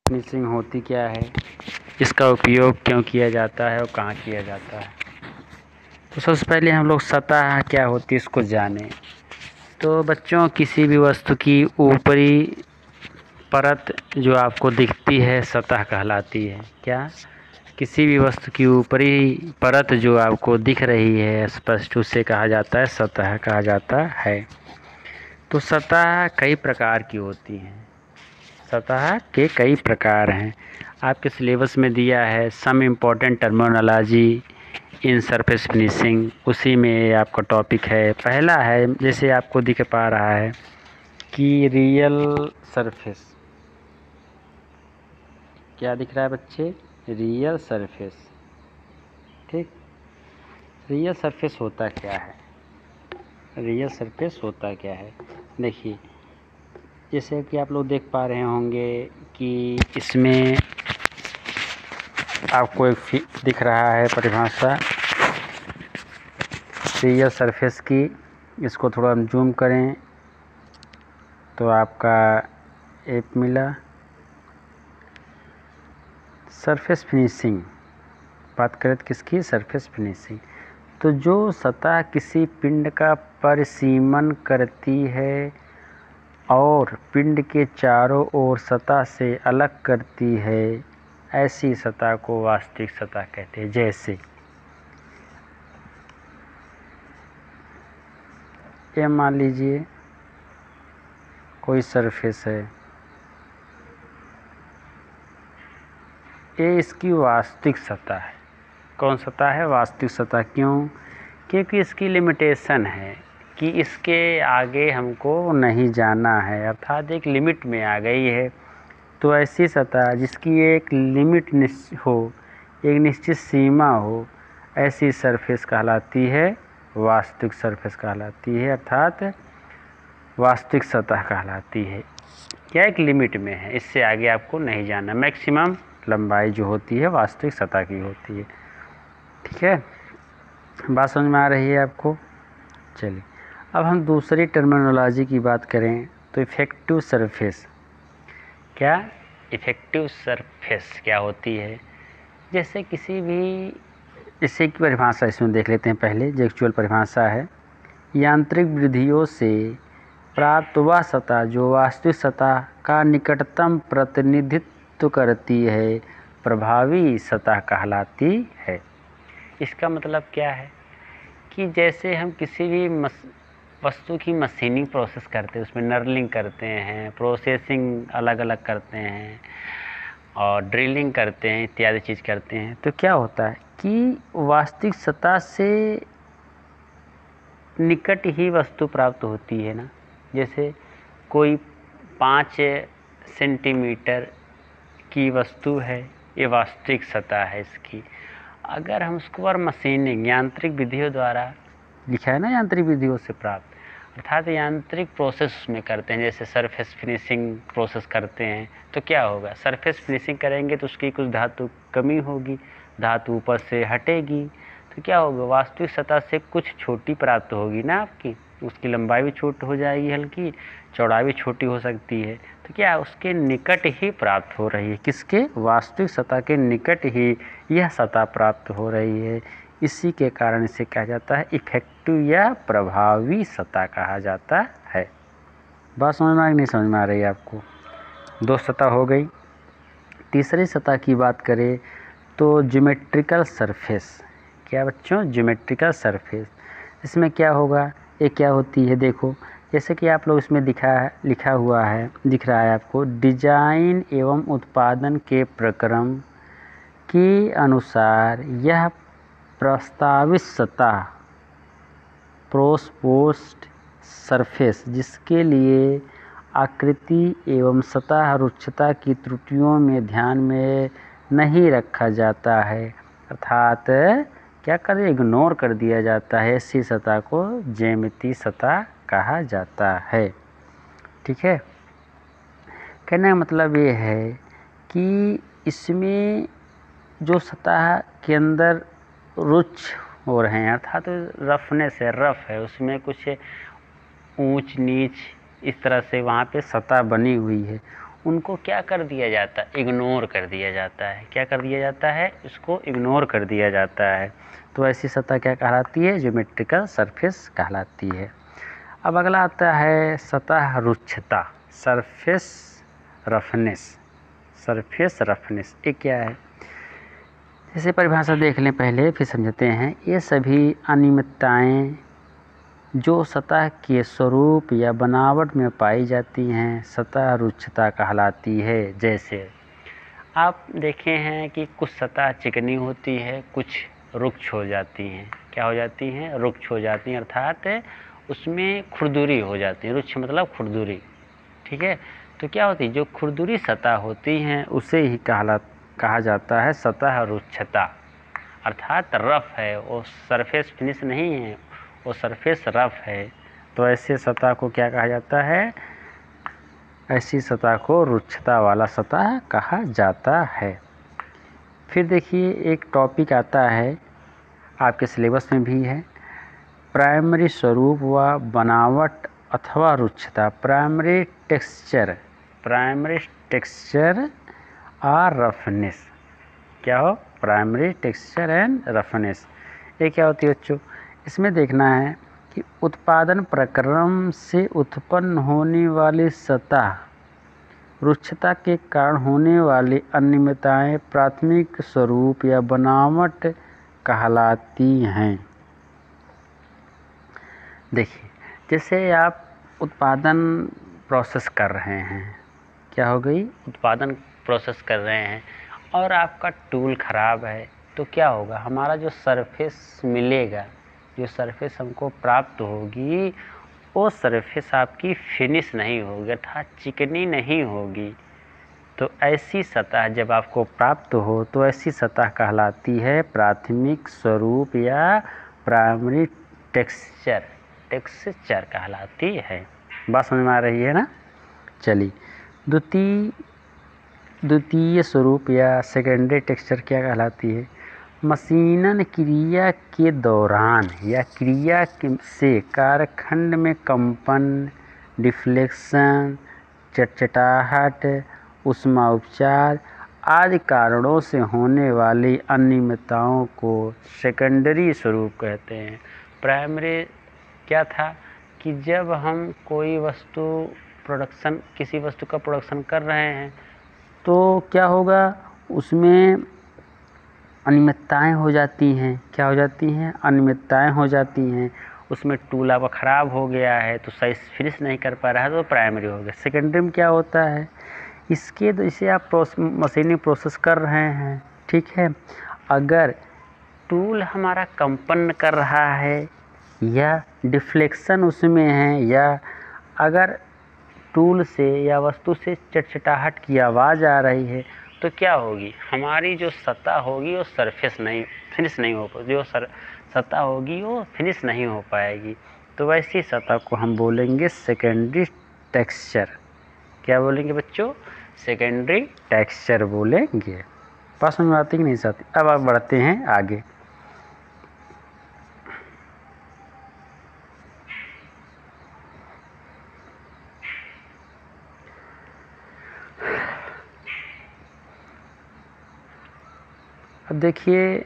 Finishing होती क्या है, इसका उपयोग क्यों किया जाता है और कहाँ किया जाता है। तो सबसे पहले हम लोग सतह क्या होती है इसको जानें। तो बच्चों, किसी भी वस्तु की ऊपरी परत जो आपको दिखती है सतह कहलाती है। क्या? किसी भी वस्तु की ऊपरी परत जो आपको दिख रही है स्पष्ट, उसे कहा जाता है सतह कहा जाता है। तो सतह कई प्रकार की होती हैं। सतह के कई प्रकार हैं। आपके सिलेबस में दिया है some important terminology in surface finishing, उसी में आपका टॉपिक है। पहला है, जैसे आपको दिख पा रहा है कि रियल सरफेस। क्या दिख रहा है बच्चे? Real surface. ठीक, रियल सरफेस होता क्या है? रियल सरफेस होता क्या है, देखिए, जैसे कि आप लोग देख पा रहे होंगे कि इसमें आपको एक दिख रहा है परिभाषा रियल सरफेस की। इसको थोड़ा हम जूम करें तो आपका एक मिला। सरफेस फिनिशिंग बात करें तो किसकी? Surface finishing. तो जो सतह किसी पिंड का परिसीमन करती है और पिंड के चारों ओर सतह से अलग करती है, ऐसी सतह को वास्तविक सतह कहते हैं। जैसे ये मान लीजिए कोई सरफेस है, ये इसकी वास्तविक सतह है। कौन सतह है? वास्तविक सतह। क्यों? क्योंकि इसकी लिमिटेशन है कि इसके आगे हमको नहीं जाना है, अर्थात एक लिमिट में आ गई है। तो ऐसी सतह जिसकी एक लिमिट हो, एक निश्चित सीमा हो, ऐसी सरफेस कहलाती है वास्तविक सरफेस कहलाती है, अर्थात वास्तविक सतह कहलाती है। क्या? एक लिमिट में है, इससे आगे आपको नहीं जाना। मैक्सिमम लंबाई जो होती है वास्तविक सतह की होती है। ठीक है, बात समझ में आ रही है आपको? चलिए, अब हम दूसरी टर्मिनोलॉजी की बात करें तो इफ़ेक्टिव सरफेस। क्या? इफ़ेक्टिव सरफेस क्या होती है? जैसे किसी भी, इसे की परिभाषा इसमें देख लेते हैं पहले, जो एक्चुअल परिभाषा है। यांत्रिक विधियों से प्राप्त वह सतह जो वास्तविक सतह का निकटतम प्रतिनिधित्व करती है, प्रभावी सतह कहलाती है। इसका मतलब क्या है कि जैसे हम किसी भी वस्तु की मशीनिंग प्रोसेस करते हैं, उसमें नर्लिंग करते हैं, प्रोसेसिंग अलग अलग करते हैं और ड्रिलिंग करते हैं, इत्यादि चीज़ करते हैं, तो क्या होता है कि वास्तविक सतह से निकट ही वस्तु प्राप्त होती है ना। जैसे कोई 5 सेंटीमीटर की वस्तु है, ये वास्तविक सतह है इसकी। अगर हम उसको और मशीनिंग यांत्रिक विधियों द्वारा, लिखा है ना यांत्रिक विधियों से प्राप्त, अर्थात यांत्रिक प्रोसेस में करते हैं, जैसे सरफेस फिनिशिंग प्रोसेस करते हैं, तो क्या होगा? सरफेस फिनिशिंग करेंगे तो उसकी कुछ धातु कमी होगी, धातु ऊपर से हटेगी, तो क्या होगा? वास्तविक सतह से कुछ छोटी प्राप्त होगी ना आपकी, उसकी लंबाई भी छोटी हो जाएगी, हल्की चौड़ाई भी छोटी हो सकती है। तो क्या उसके निकट ही प्राप्त हो रही है? किसके? वास्तविक सतह के निकट ही यह सतह प्राप्त हो रही है। इसी के कारण इसे कहा जाता है इफेक्टिव या प्रभावी सतह कहा जाता है। बात समझ में आ रही नहीं समझ में आ रही है आपको? दो सतह हो गई। तीसरी सतह की बात करें तो ज्योमेट्रिकल सरफेस। क्या बच्चों? Geometrical surface. इसमें क्या होगा? ये क्या होती है? देखो, जैसे कि आप लोग इसमें लिखा हुआ है, दिख रहा है आपको, डिजाइन एवं उत्पादन के प्रक्रम के अनुसार यह प्रस्तावित सतह प्रोपोज्ड सरफेस जिसके लिए आकृति एवं सतह रुक्षता की त्रुटियों में ध्यान में नहीं रखा जाता है, अर्थात क्या करें? इग्नोर कर दिया जाता है, ऐसी सतह को ज्यामितीय सतह कहा जाता है। ठीक है, कहने का मतलब ये है कि इसमें जो सतह के अंदर रुक्ष हो रहे हैं, अर्थात रफनेस है, रफ है, उसमें कुछ ऊंच नीच इस तरह से वहाँ पे सतह बनी हुई है, उनको क्या कर दिया जाता है, इग्नोर कर दिया जाता है। क्या कर दिया जाता है, इसको इग्नोर कर दिया जाता है। तो ऐसी सतह क्या कहलाती है, ज्योमेट्रिकल सरफेस कहलाती है। अब अगला आता है सतह रुक्षता, सरफेस रफनेस। सरफेस रफनेस ये क्या है, जैसे परिभाषा देख लें पहले फिर समझते हैं। ये सभी अनियमितताएं जो सतह के स्वरूप या बनावट में पाई जाती हैं सतह रुक्षता कहलाती है। जैसे आप देखे हैं कि कुछ सतह चिकनी होती है, कुछ रुक्ष हो जाती हैं। क्या हो जाती हैं, रुक्ष हो जाती हैं, अर्थात उसमें खुरदुरी हो जाती है। रुक्ष मतलब खुरदुरी, ठीक है। तो क्या होती है, जो खुरदुरी सतह होती हैं उसे ही कहा जाता है सतह रुक्षता, अर्थात रफ है, वो सरफेस फिनिश नहीं है, वो सरफेस रफ है। तो ऐसे सतह को क्या कहा जाता है, ऐसी सतह को रुक्षता वाला सतह कहा जाता है। फिर देखिए एक टॉपिक आता है आपके सिलेबस में भी है, प्राइमरी स्वरूप व बनावट अथवा रुक्षता। प्राइमरी टेक्सचर और रफनेस। क्या हो, प्राइमरी टेक्सचर एंड रफनेस। ये क्या होती है बच्चों, इसमें देखना है कि उत्पादन प्रक्रम से उत्पन्न होने वाली सतह रुक्षता के कारण होने वाली अनियमितताएं प्राथमिक स्वरूप या बनावट कहलाती हैं। देखिए जैसे आप उत्पादन प्रोसेस कर रहे हैं, क्या हो गई, उत्पादन प्रोसेस कर रहे हैं और आपका टूल ख़राब है, तो क्या होगा, हमारा जो सरफेस मिलेगा, जो सरफेस हमको प्राप्त होगी, वो सरफेस आपकी फिनिश नहीं होगी, अर्थात चिकनी नहीं होगी। तो ऐसी सतह जब आपको प्राप्त हो तो ऐसी सतह कहलाती है प्राथमिक स्वरूप या प्राइमरी टेक्सचर कहलाती है। बात समझ में आ रही है ना। चलिए द्वितीय स्वरूप या सेकेंडरी टेक्सचर क्या कहलाती है, मशीनन क्रिया के दौरान या क्रिया से कारखंड में कंपन, डिफ्लेक्शन, चटचटाहट, ऊष्मा उपचार आदि कारणों से होने वाली अनियमितताओं को सेकेंडरी स्वरूप कहते हैं। प्राइमरी क्या था कि जब हम कोई वस्तु प्रोडक्शन, किसी वस्तु का प्रोडक्शन कर रहे हैं तो क्या होगा, उसमें अनियमितताएं हो जाती हैं। क्या हो जाती हैं, अनियमितताएं हो जाती हैं। उसमें टूल आपका ख़राब हो गया है तो सही फिनिश नहीं कर पा रहा है, तो प्राइमरी हो गया। सेकेंडरी में क्या होता है, इसके जैसे आप मशीनी प्रोसेस कर रहे हैं, ठीक है, अगर टूल हमारा कंपन कर रहा है या डिफ्लेक्शन उसमें है, या अगर टूल से या वस्तु से चटचटाहट की आवाज़ आ रही है, तो क्या होगी, हमारी जो सतह होगी वो सरफेस नहीं, फिनिश नहीं हो पाएगी, जो सतह होगी वो फिनिश नहीं हो पाएगी। तो वैसी सतह को हम बोलेंगे सेकेंडरी टेक्सचर। क्या बोलेंगे बच्चों, सेकेंडरी टेक्सचर बोलेंगे। बात समझ में आती कि नहीं आती। अब आप बढ़ते हैं आगे। अब देखिए